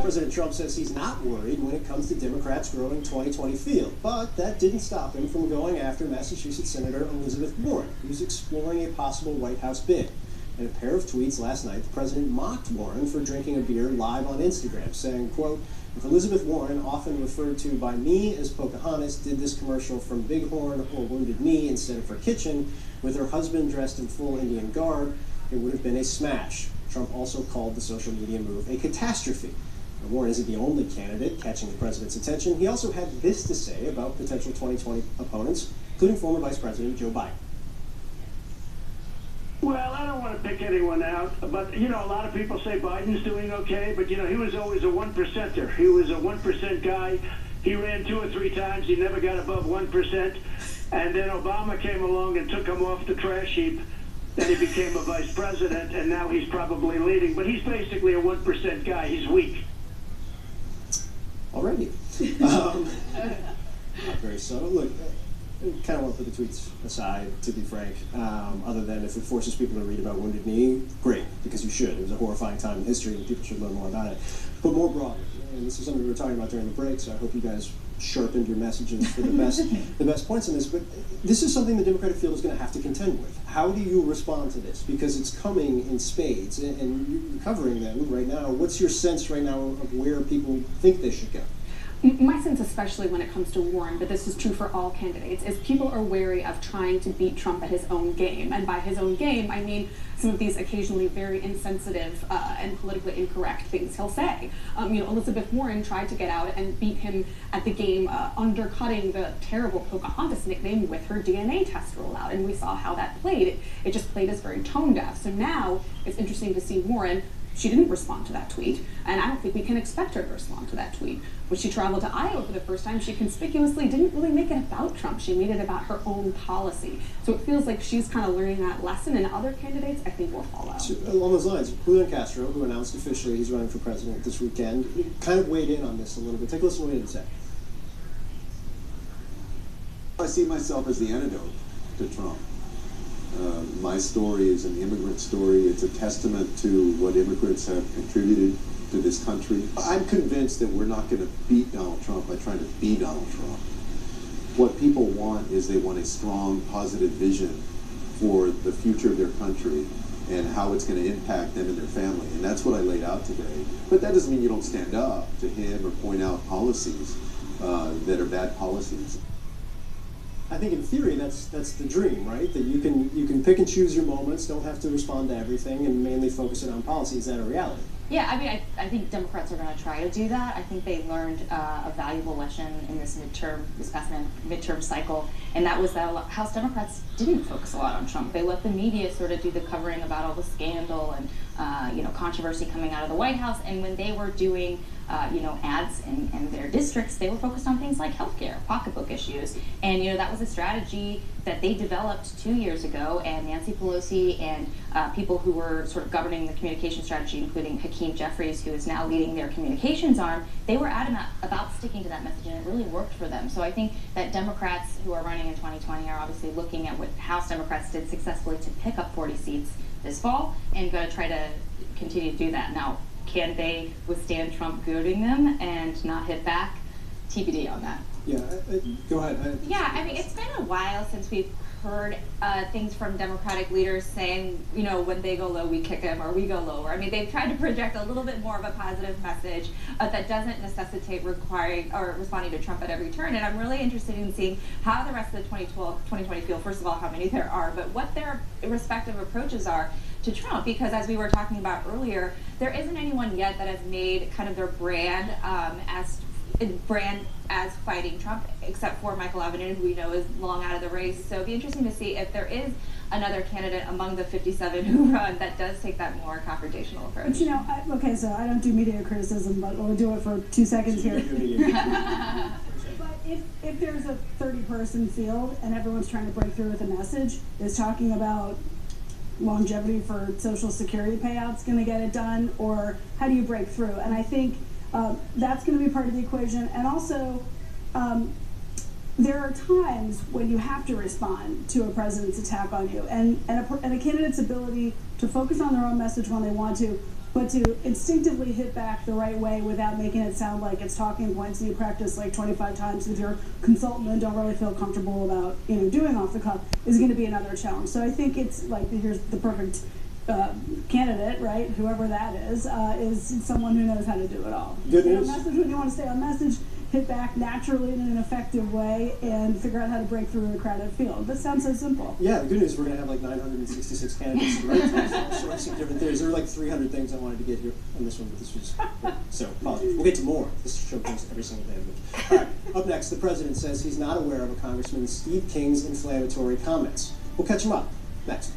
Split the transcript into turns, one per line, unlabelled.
President Trump says he's not worried when it comes to Democrats' growing 2020 field, but that didn't stop him from going after Massachusetts Senator Elizabeth Warren, who's exploring a possible White House bid. In a pair of tweets last night, the president mocked Warren for drinking a beer live on Instagram, saying, quote, "If Elizabeth Warren, often referred to by me as Pocahontas, did this commercial from Bighorn or Wounded Knee instead of her kitchen, with her husband dressed in full Indian garb, it would have been a smash." Trump also called the social media move a catastrophe. Now, Warren isn't the only candidate catching the president's attention. He also had this to say about potential 2020 opponents, including former Vice President Joe Biden.
Well, I don't want to pick anyone out, but, you know, a lot of people say Biden's doing okay, but, you know, he was always a 1%er. He was a 1% guy. He ran 2 or 3 times. He never got above 1%. And then Obama came along and took him off the trash heap. Then he became a vice president, and now he's probably leading. But he's basically a 1% guy. He's weak.
Already. Not very subtle. Look, I kind of want to put the tweets aside, to be frank, other than if it forces people to read about Wounded Knee, great, because you should. It was a horrifying time in history, and people should learn more about it. But more broadly, and this is something we were talking about during the break, so I hope you guys sharpened your messages for the best points in this, but this is something the Democratic field is going to have to contend with. How do you respond to this? Because it's coming in spades, and you're covering them right now. What's your sense right now of where people think they should go?
My sense, especially when it comes to Warren, but this is true for all candidates, is people are wary of trying to beat Trump at his own game. And by his own game, I mean some of these occasionally very insensitive and politically incorrect things he'll say. You know, Elizabeth Warren tried to get out and beat him at the game, undercutting the terrible Pocahontas nickname with her DNA test rollout. And we saw how that played. It just played as very tone deaf. So now it's interesting to see Warren. She didn't respond to that tweet, and I don't think we can expect her to respond to that tweet. When she traveled to Iowa for the first time, she conspicuously didn't really make it about Trump. She made it about her own policy. So it feels like she's kind of learning that lesson, and other candidates, I think, will follow. So
along those lines, Julian Castro, who announced officially he's running for president this weekend, kind of weighed in on this a little bit. Take a listen to what he had to say.
I see myself as the antidote to Trump. My story is an immigrant story. It's a testament to what immigrants have contributed to this country. I'm convinced that we're not going to beat Donald Trump by trying to be Donald Trump. What people want is they want a strong, positive vision for the future of their country and how it's going to impact them and their family. And that's what I laid out today. But that doesn't mean you don't stand up to him or point out policies that are bad policies.
I think in theory that's the dream, right? That you can pick and choose your moments, don't have to respond to everything, and mainly focus it on policy. Is that a reality?
Yeah, I mean, I think Democrats are going to try to do that. I think they learned a valuable lesson in this past midterm cycle, and that was that House Democrats didn't focus a lot on Trump. They let the media sort of do the covering about all the scandal and controversy coming out of the White House, and when they were doing ads in their districts, they were focused on things like healthcare, pocketbook issues, and that was a strategy that they developed 2 years ago, and Nancy Pelosi and people who were sort of governing the communication strategy, including Hakeem Jeffries, who is now leading their communications arm, they were adamant about sticking to that message, and it really worked for them. So I think that Democrats who are running in 2020 are obviously looking at what House Democrats did successfully to pick up 40 seats this fall, and going to try to continue to do that. Now, can they withstand Trump goading them and not hit back? TBD on that.
Yeah, go ahead.
Yeah, I mean, it's been a while since we've heard things from Democratic leaders saying, when they go low, we kick them, or we go lower. I mean, they've tried to project a little bit more of a positive message that doesn't necessitate requiring or responding to Trump at every turn. And I'm really interested in seeing how the rest of the 2020 feel, first of all, how many there are, but what their respective approaches are to Trump, because as we were talking about earlier, there isn't anyone yet that has made kind of their brand as fighting Trump, except for Michael Avenue, who we know is long out of the race. So it'd be interesting to see if there is another candidate among the 57 who run that does take that more confrontational approach.
But okay, so I don't do media criticism, but we'll do it for 2 seconds here. But if there's a 30-person field and everyone's trying to break through with a message, is talking about longevity for Social Security payouts going to get it done, or how do you break through? And I think that's going to be part of the equation. And also, there are times when you have to respond to a president's attack on you, and a candidate's ability to focus on their own message when they want to, but to instinctively hit back the right way without making it sound like it's talking points that you practice like 25 times with your consultant and don't really feel comfortable about, doing off the cuff is going to be another challenge. So I think it's like, here's the perfect candidate, right? Whoever that is someone who knows how to do it all.
Good news.
Stay on message when you want to stay on message, hit back naturally in an effective way, and figure out how to break through a crowded field. That sounds so simple.
Yeah, the good news is we're going to have like 966 candidates to write all sorts of different things. There were like 300 things I wanted to get here on this one, but this was so apologies. We'll get to more. This show goes every single day of the week. All right, up next, the president says he's not aware of a Congressman Steve King's inflammatory comments. We'll catch him up next.